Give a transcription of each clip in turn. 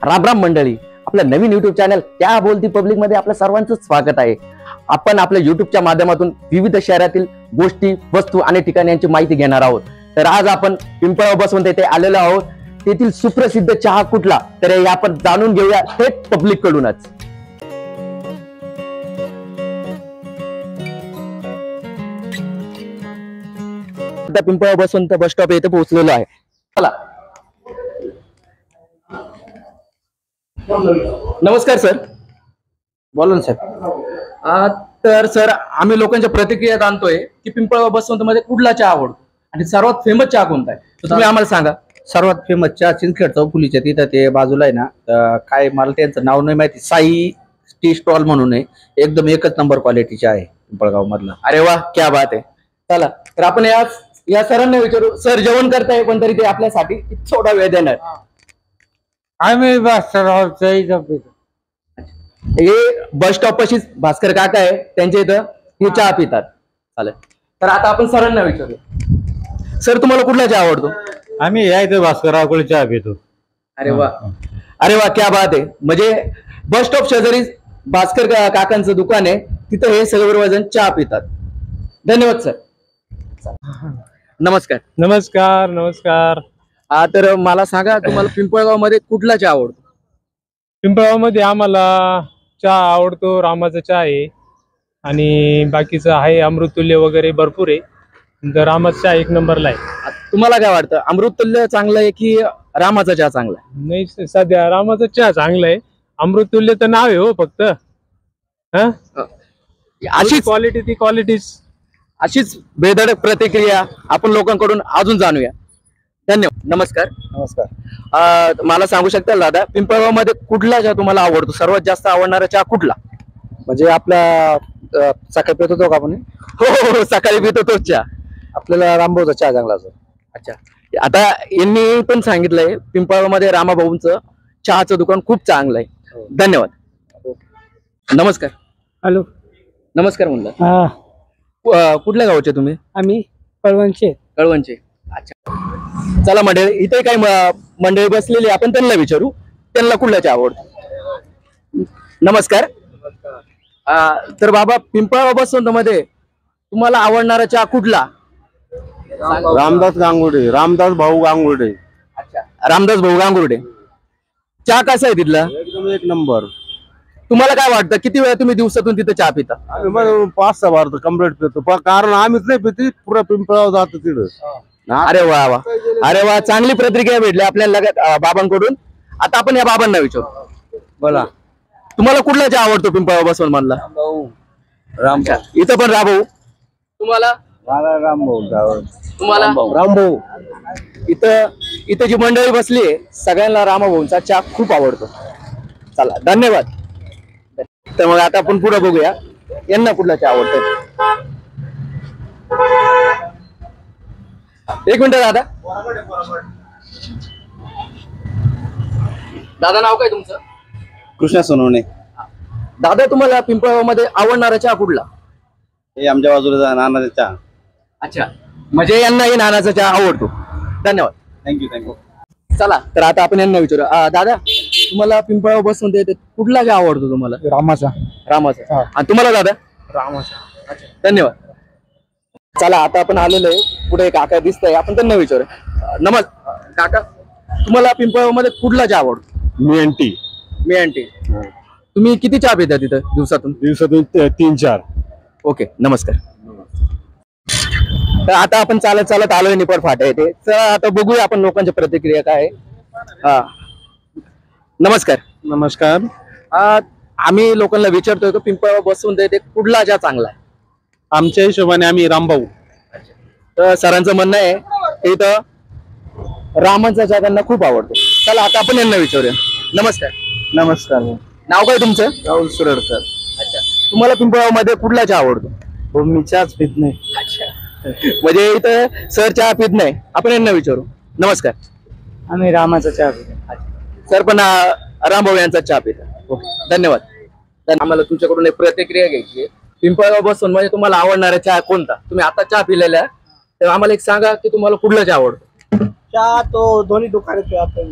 राम मंडळी, आपल्या नवीन YouTube channel त्या बोलती पब्लिक मध्ये आपल्या सर्वांचं स्वागत आहे। आपण आपल्या युट्यूबच्या माध्यमातून विविध शहरातील गोष्टी, वस्तू आणि ठिकाणांची माहिती घेणार आहोत। तर आज आपण पिंपळगाव बसवंत येथे आलेलो आहोत। तेथील सुप्रसिद्ध चहा कुठला, तर हे आपण जाणून घेऊया थेट पब्लिक कडूनच। पिंपळगाव बसवंत बस स्टॉप येथे पोहोचलेलो आहे। चला, नमस्कार सर। बोला ना साहेब। तर सर, आम्ही लोकांच्या प्रतिक्रिया जाणतोय की पिंपळगाव बसवंत मध्ये कुठला चहा आवडतो आणि सर्वात फेमस चहा कोणता आहे, तर तुम्ही आम्हाला सांगा। सर्वात फेमस चहा चिंचखेड चौफुलीच्या तिथं ते बाजूला आहे ना, काय मला त्यांचं नाव नाही माहिती, साई टी स्टॉल म्हणून आहे। एकदम एकच नंबर क्वालिटीचे आहे पिंपळगाव मधला। अरे वाह, क्या बात आहे। चला, तर आपण या सरांना विचारू, सर जेवण करताय पण तरी ते आपल्यासाठी थोडा वेळ देणार। आम्ही हे बस स्टॉप पाशीच भास्कर काका आहे, त्यांच्या इथं हे चहा पितात। चालेल, तर आता आपण सरांना विचारू, सर तुम्हाला कुठला चहा आवडतो? आम्ही यायचं भास्कररावकडे चहा पितो। अरे वा, अरे वा, क्या बात आहे। म्हणजे बस स्टॉप शेजारी भास्कर काकांचं दुकान आहे, तिथं हे सर्वजण चहा पितात। धन्यवाद सर। नमस्कार। नमस्कार नमस्कार। तर मला सांगा, तुम्हाला पिंपळगाव मध्ये कुठला चहा आवडतो? पिंपळगाव मध्ये आम्हाला चहा आवडतो, रामाचा चहा आहे आणि बाकीचं आहे अमृततुल्य वगैरे भरपूर आहे। तर रामाचा चहा एक नंबरला आहे। तुम्हाला काय वाटतं, अमृततुल्य चांगलं आहे की रामाचा चहा चांगला आहे? नाही, सध्या रामाचा चहा चांगला आहे। अमृततुल्य तर नाव आहे हो फक्त। अशीच क्वालिटी ती क्वालिटीच। अशीच बेधडक प्रतिक्रिया आपण लोकांकडून अजून जाणूया। धन्यवाद। नमस्कार। नमस्कार। मला सांगू शकताल दादा, पिंपळगाव मध्ये कुठला चहा तुम्हाला आवडतो? सर्वात जास्त आवडणारा चहा कुठला? म्हणजे आपला सकाळी पित होतो का आपण? हो, सकाळी पितो तोच चहा। आपल्याला रामभाऊचा चहा चांगला असतो। अच्छा, आता यांनी पण सांगितलंय पिंपळगाव मध्ये रामाभाऊंचं चहाचं दुकान खूप चांगलं आहे। धन्यवाद। नमस्कार। हॅलो, नमस्कार म्हणलं। कुठल्या गावचे तुम्ही? आम्ही कळवणचे। कळवणचे, अच्छा। चला मंडळी, इथे काही मंडळी बसलेली, आपण त्यांना विचारू त्यांना कुठला चहा आवडतो। नमस्कार। तर बाबा, पिंपळगाव बसवंत मध्ये तुम्हाला आवडणारा चहा कुठला? रामदास गांगुर्डे, रामदास भाऊ गांगुर्डे। अच्छा, रामदास भाऊ गांगुर्डे। चहा कसा आहे तिथला? एकदम एक नंबर। तुम्हाला काय वाटतं, किती वेळा तुम्ही दिवसातून तिथे चहा पिता? आम्ही 5-6 बार कंप्लीट पितो, कारण आम्हीच नाही पिती, पुरा पिंपळगाव जातो तिथं। अरे वा वा, अरे वा, चांगली प्रतिक्रिया भेटली आपल्याला बाबांकडून। आता आपण या बाबांना विचारू, बोला, तुम्हाला कुठला चहा आवडतो पिंपळगाव बसवंत मधला? रामभाऊ। इथं पण रामभाऊ। तुम्हाला? रामभाऊ। तुम्हाला? रामभाऊ। इथं जी मंडळी बसली आहे, सगळ्यांना रामभाऊंचा चहा खूप आवडतो। चला, धन्यवाद। तर मग आता आपण पुढे बघूया, यांना कुठला चहा आवडतो। एक मिनिट दादा। दादा, नाव काय तुमचं? कृष्णा सोनवणे। दादा, तुम्हाला पिंपळगाव मध्ये आवडणारा चहा कुठला? हे आमच्या बाजूला नानाचा चहा। अच्छा, म्हणजे यांनाही नानाचा चहा आवडतो। धन्यवाद। थँक्यू। चला, तर आता आपण यांना विचारू, दादा तुम्हाला पिंपळगाव बसवंत येते कुठला चहा आवडतो तुम्हाला? रामाचा। रामाचा। आणि तुम्हाला दादा? रामाचा। धन्यवाद। चला, आता आपण आलेलो आहे, पुढे काका दिसतंय, आपण त्यांना विचारू। नमस्कार काका, तुम्हाला पिंपळगाव मध्ये कुठला चहा आवडतो? मी आणटी। मी आणटी। तुम्ही किती चहा पिता तिथं दिवसातून? 3-4। ओके, नमस्कार। तर आता आपण चालत आलोय निपाड फाट्या येथे। चला, आता बघूया आपण लोकांच्या प्रतिक्रिया काय आहे। नमस्कार। नमस्कार। आम्ही लोकांना विचारतोय की पिंपळगाव बसवंत येथे कुठला चहा चांगला आहे? आमच्या हिशोबाने आम्ही रामभाऊ। तर सरांचं म्हणणं आहे इथं रामांचा चहा त्यांना खूप आवडतो। चला, आता आपण यांना विचारूया। नमस्कार। नमस्कार। नाव काय तुमचं? राहुल सुरडकर। अच्छा, तुम्हाला पिंपळगाव मध्ये कुठला चहा आवडतो? हो, मी चहाच पित नाही। अच्छा, म्हणजे इथं सर चहा पित नाही, आपण यांना विचारू। नमस्कार। आम्ही रामाचा चहा पितो। सर पण रामभाऊ यांचा चहा पिता। ओके, धन्यवाद। तर आम्हाला तुमच्याकडून एक प्रतिक्रिया घ्यायची आहे। पिंपळगाव बसवंत म्हणजे तुम्हाला आवडणारा चहा कोणता? तुम्ही आता चहा पिलेला आहे, तर आम्हाला एक सांगा की तुम्हाला कुठला चहा आवडतो? चहा तो दोन्ही दुकाने आपण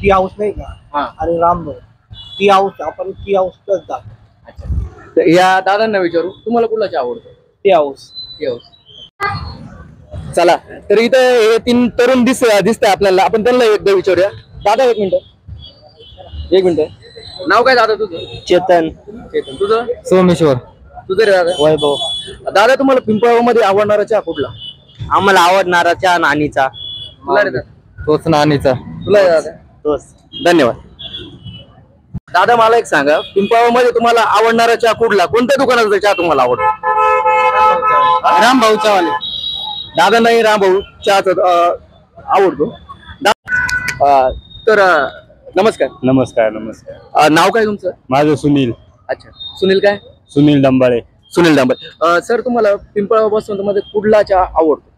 टी हाऊस नाही हा. का आणि रामभाऊ टी हाऊस आपण टी हाऊसच जातो. तर या दादांना विचारू तुम्हाला कुठला चहा आवडतो? Tea house. चला तर इथं हे 3 तरुण दिसतंय आपल्याला, आपण त्यांना एकदा विचारूया. दादा एक मिनिट नाव काय दादा तुझं? चेतन. तुझं? सोमेश्वर. तुझं रे दादा? वैभव. दादा तुम्हाला पिंपळामध्ये आवडणारा चहा कुठला? आम्हाला आवडणारा चहा नानीचा. तुला रे दादा? तोच नानीचा. तुला रे दादा? तोच. धन्यवाद. दादा मला एक सांगा, पिंपळामध्ये तुम्हाला आवडणारा चहा कुठला? कोणत्या दुकानाचा चहा तुम्हाला आवडतो? रामभाऊ चहावाले. दादा नाही रामभाऊ चहाचा आवडतो. तर नमस्कार. नमस्कार. नाव काय तुमचं? माझं सुनील अच्छा, सुनील काय? सुनील डंबाळे. सुनील डांबर. सर तुम्हाला पिंपळा वसंतमध्ये कुठला चहा आवडतो?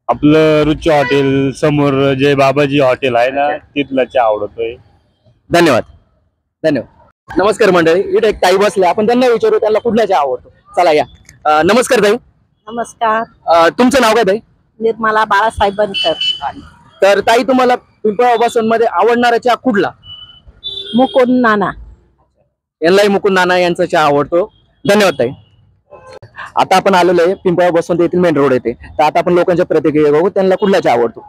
आपलं रुची हॉटेल समोर जे बाबाजी हॉटेल आहे ना तिथला चहा आवडतोय. धन्यवाद. नमस्कार मंडळी, इथे एक ताई बसले, आपण त्यांना विचारू त्यांना कुठला चहा आवडतो. चला या. नमस्कार ताई. नमस्कार. तुमचं नाव काय ताई? निर्मला बाळासाहेब बनकर. तर ताई तुम्हाला पिंपळा वसंतमध्ये आवडणारा चहा कुठला? मुकुंद नाना. यांनाही मुकुंद नाना यांचा चहा आवडतो. धन्यवाद ताई. आता आपण आलेलो आहे पिंपळा वसंत येथील मेन रोड येथे. तर आता आपण लोकांच्या प्रतिक्रिया बघू, त्यांना कुठला चहा आवडतो.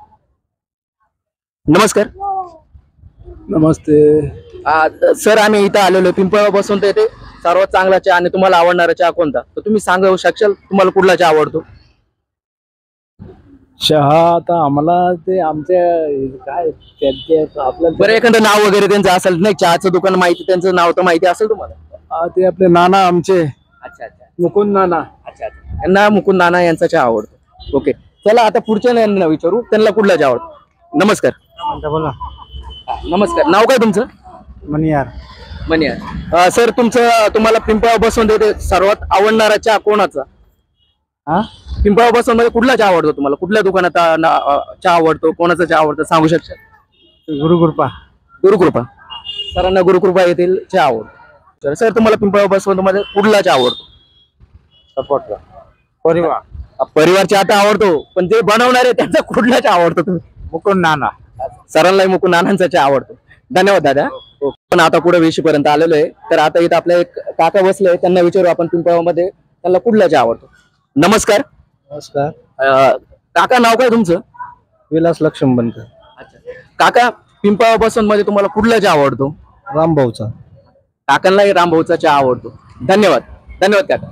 नमस्कार. नमस्ते. सर आम्ही इथं आलेलो पिंपळा वसंत येथे सर्वात चांगला चहा आणि तुम्हाला आवडणारा चहा कोणता? तर तुम्ही सांगू शकाल तुम्हाला कुठला चहा आवडतो? चहा आता आम्हाला ते आमच्या काय त्यांचे आपल्याला बरं एखादं नाव वगैरे त्यांचं असेल नाही, चहाचं दुकान माहिती, त्यांचं नाव तर माहिती असेल तुम्हाला? ते आपले नाना आमचे अच्छा. मुकुंद नाना. अच्छा. यांना मुकुंद नाना यांचा चहा आवडतो. ओके चला आता पुढच्या यांना विचारू त्यांना कुठला चहा आवडतो. नमस्कार. बोला. नमस्कार. नाव काय तुमचं? मनियार. मनियार. सर तुम्हाला पिंपळा बसवून देते सर्वात आवडणारा चहा कोणाचा? पिंपळा बसवून मध्ये कुठला चहा आवडतो तुम्हाला? कुठल्या दुकानात चहा आवडतो? कोणाचा चहा आवडतो सांगू शकता? गुरुकृपा. सरांना गुरुकृपा येथील चहा आवडतो. सर तुम्हाला पिंपळा बसवंत मध्ये कुठला चहा आवडतो? परिवार चहा तर आवडतो, पण जे बनवणारे त्यांचा कुठला चहा आवडतो तुम्ही? मुकुंद नाना. सरांना मुकुंद नानांचा चहा आवडतो. धन्यवाद दादा. पण आता पुढे 20 पर्यंत आलेलो आहे. तर आता इथं आपले एक काका बसले, त्यांना विचारू आपण पिंपळामध्ये त्यांना कुठला चहा आवडतो. नमस्कार. काका नाव काय तुमचं? विलास लक्ष्मण बनकर. काका पिंपळा बसवंत मध्ये तुम्हाला कुठला चहा आवडतो? रामभाऊचा. काकांनाही रामभाऊचा चहा आवडतो. धन्यवाद काका.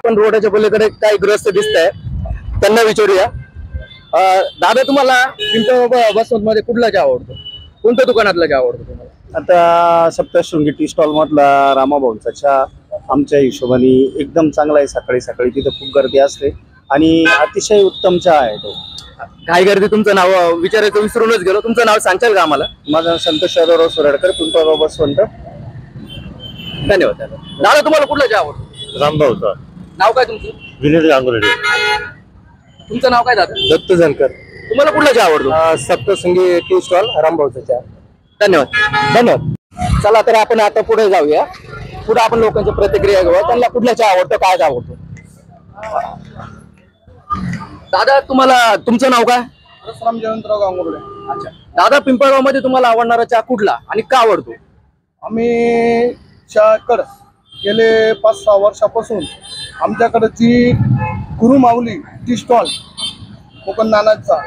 पण रोडाच्या पलीकडे काही ग्रस्त दिसत आहे, त्यांना विचारूया. दादा तुम्हाला पिंपळा बसवंत मध्ये कुठला चहा आवडतो? कोणत्या दुकानातला चहा आवडतो तुम्हाला? आता सप्तशृंगी टी स्टॉल मधला रामाभाऊंचा चहा आमच्या हिशोबाने एकदम चांगला आहे. सकाळी तिथे खूप गर्दी असते आणि अतिशय उत्तम चहा आहे तो. काही गर्दी तुमचं नाव विचारायचं विसरूनच गेलो. तुमचं नाव सांगताल का आम्हाला? माझं संतोष यादवराव सुराडकर, पिंपळगाव बसवंत. धन्यवाद दादा. तुम्हाला कुठला चहा आवडतो? रामभाऊचा. नाव काय तुमचं? विनीत गांगुर्डे. तुमचं नाव काय दादा? दत्त जानकर. तुम्हाला कुठला चहा आवडतो? सप्तशृंगी टी स्टॉल रामभाऊचा चहा. धन्यवाद. चला तर आपण आता पुढे जाऊया. पुढे आपण लोकांच्या प्रतिक्रिया घेऊया, त्यांना कुठला चहा आवडतो, काय चहा आवडतो. दादा तुमचं नाव काय? परशुराम जयवंतराव गांगुर्डे. अच्छा. दादा पिंपळगाव मध्ये तुम्हाला आवडणारा चहा कुठला आणि का आवडतो? आम्ही चहाकडं गेले 5-6 वर्षापासून आमच्याकडे ती गुरु माऊली टी स्टॉल मुकुंद नानांचा,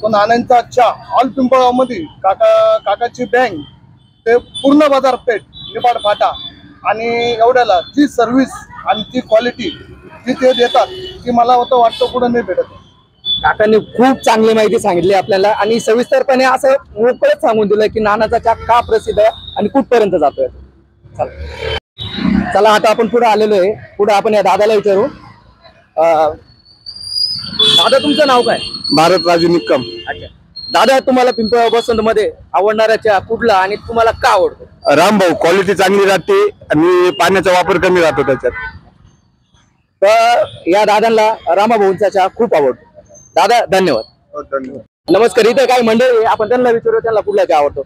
तो नानांचा चहा ऑल पिंपळगावमध्ये काकाची बँक ते पूर्ण बाजारपेठ निपाड फाटा आणि एवढ्याला जी सर्व्हिस आणि ती क्वालिटी जी ते देतात ती मला होतं वाटतं कुठं नाही भेटत. काकांनी खूप चांगली माहिती सांगितली आपल्याला आणि सविस्तरपणे असं मोकळच सांगून दिलं की नानाचा चहा का प्रसिद्ध आहे आणि कुठपर्यंत जातोय. चला आता आपण पुढे आलेलो आहे. पुढे आपण या दादाला विचारू. दादा तुमचं नाव काय? भारत राजू निक्कम. अच्छा. दादा तुम्हाला पिंपळा बसवंत मध्ये आवडणारा चहा कुठला आणि तुम्हाला का आवडतो? रामभाऊ. क्वालिटी चांगली राहते आणि पाण्याचा वापर कमी राहतो त्याच्यात. तर या दादांना रामाभाऊंचा चहा खूप आवडतो. दादा धन्यवाद. नमस्कार. इथे काही मंडळी आहे, आपण त्यांना विचारू त्यांना कुठला चहा आवडतो.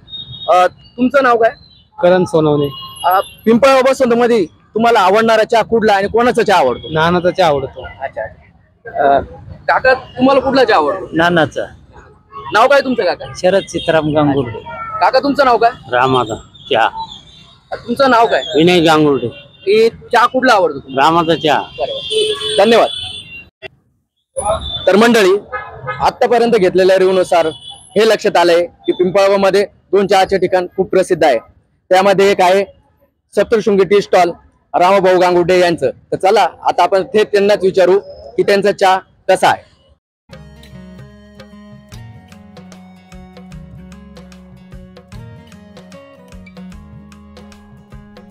तुमचं नाव काय? करण सोनवणे. पिंपळा बसवंत मध्ये तुम्हाला आवडणारा चहा कुठला आणि कोणाचा चहा आवडतो? नानाचा चहा आवडतो. अच्छा. काका तुम्हाला कुठला चहा आवडतो? नानाचा. नाव काय तुमचं काका? शरद सीताराम गांगुर्डे. काका तुमचं नाव काय? रामाचा चहा. तुमचं नाव काय? विनय गांगुर्डे. हे चहा कुठला आवडतो तुम्हाला? रामाचा चहा. धन्यवाद. तर मंडळी, आतापर्यंत घेतलेल्या रिव्ह्यूनुसार हे लक्षात आलंय की पिंपळगावमध्ये 2 चहाचे ठिकाण खूप प्रसिद्ध आहे. त्यामध्ये एक आहे सप्तशृंगी टी स्टॉल रामभाऊ गांगुर्डे यांचं. तर चला आता आपण थेट त्यांनाच विचारू की त्यांचा चहा कसा आहे.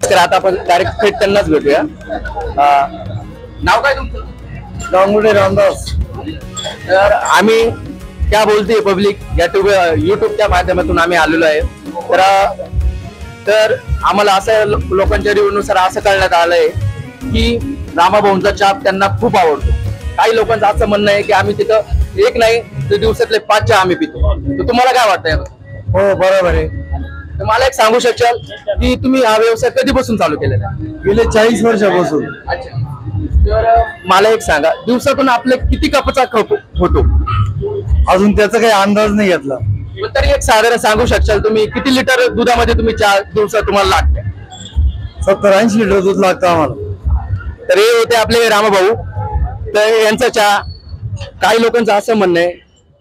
तर आता आपण डायरेक्ट थेट त्यांनाच भेटूया. नाव काय तुमचं? गांगुर्डे रामदास. तर आम्ही क्या बोलते पब्लिक या युट्यूबच्या माध्यमातून आम्ही आलेलो आहे. तर आम्हाला असं लोकांच्या रिव्ह्यूनुसार असं कळण्यात आलंय की रामाभाऊंचा चहा त्यांना खूप आवडतो. काही लोकांचं असं म्हणणं आहे की आम्ही तिथं एक नाही तर दिवसातले 5 चहा आम्ही पितो. तर तुम्हाला काय वाटतंय? हो बरोबर आहे. तर मला एक सांगू शकाल की तुम्ही हा व्यवसाय कधीपासून चालू केलेला आहे? गेले 40 वर्षापासून. अच्छा. तर मला एक सांगा, दिवसातून आपले किती कपचा खप होतो? अजून त्याचा काही अंदाज नाही घेतला. पण तरी एक साधारण सांगू शकाल तुम्ही किती लिटर दुधामध्ये तुम्ही चहा दिवसात तुम्हाला लागते? 70-80 लिटर दूध लागतं आम्हाला. तर हे होते आपले रामभाऊ. तर यांचा चहा, काही लोकांचं असं म्हणणं आहे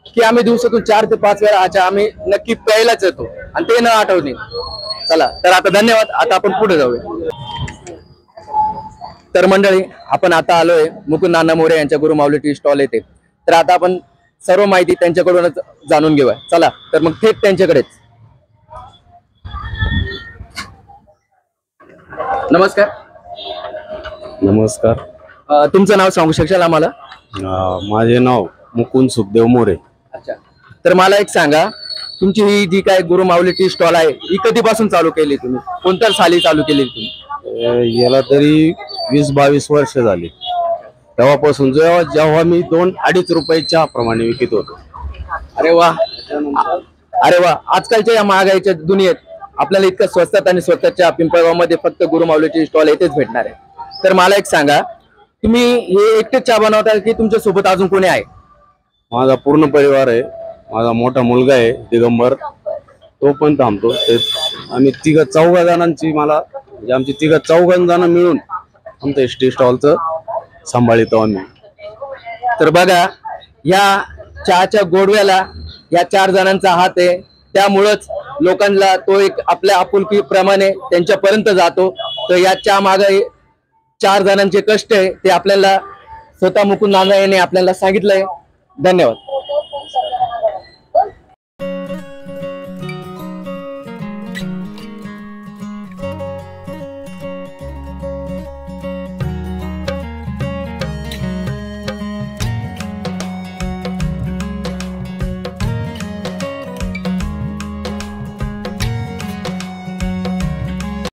की आम्ही दिवसातून 4 ते 5 वेळा हा चहा आम्ही नक्की प्यायलाच येतो आणि ते न आठवणे. चला तर आता धन्यवाद. आता आपण पुढे जाऊया. तर मंडळी, आपण आता आलोय मुकुंद नाना मोरे यांच्या गुरुमाऊली टी स्टॉल येथे. तर आता आपण सर्व माहिती त्यांच्याकडूनच जाणून घेऊया. चला तर मग थेट त्यांच्याकडेच. नमस्कार. नमस्कार. तुमचं नाव सांगू शकाल आम्हाला? माझे नाव मुकुंद सुखदेव मोरे. अच्छा. तर मला एक सांगा, तुमची ही जी काय गुरुमाऊली टी स्टॉल आहे ही कधीपासून चालू केली तुम्ही? कोणत्या साली चालू केली तुम्ही? याला तरी 20-22 वर्ष झाली. तेव्हापासून जेव्हा मी 2-2.5 रुपयाच्या प्रमाणे विकत होतो. अरे वा, अरे वा. आजकालच्या या महागाईच्या दुनियेत आपल्याला इतकं स्वस्तात आणि स्वतःच्या पिंपळगावमध्ये फक्त गुरुमाऊली टी स्टॉल येथेच भेटणार आहे. तर मला एक सांगा, तुम्ही हे एकटेच चहा बनवता की तुमच्या सोबत अजून कोणी आहे? माझा पूर्ण परिवार आहे. माझा मोठा मुलगा आहे दिगंबर, तो पण थांबतो. आम्ही 3-4 जणांची आमची 3-4 जण मिळून आमचं टी स्टॉलचं सांभाळतो आम्ही. तर बघा, या चहाच्या गोडव्याला या 4 जणांचा हात आहे. त्यामुळंच लोकांना तो एक आपल्या आपुलकीप्रमाणे त्यांच्यापर्यंत जातो. तर या चहा मागे 4 जणांचे कष्ट आहे ते आपल्याला स्वतः मुकुंद नाना यांनी आपल्याला सांगितलंय. धन्यवाद.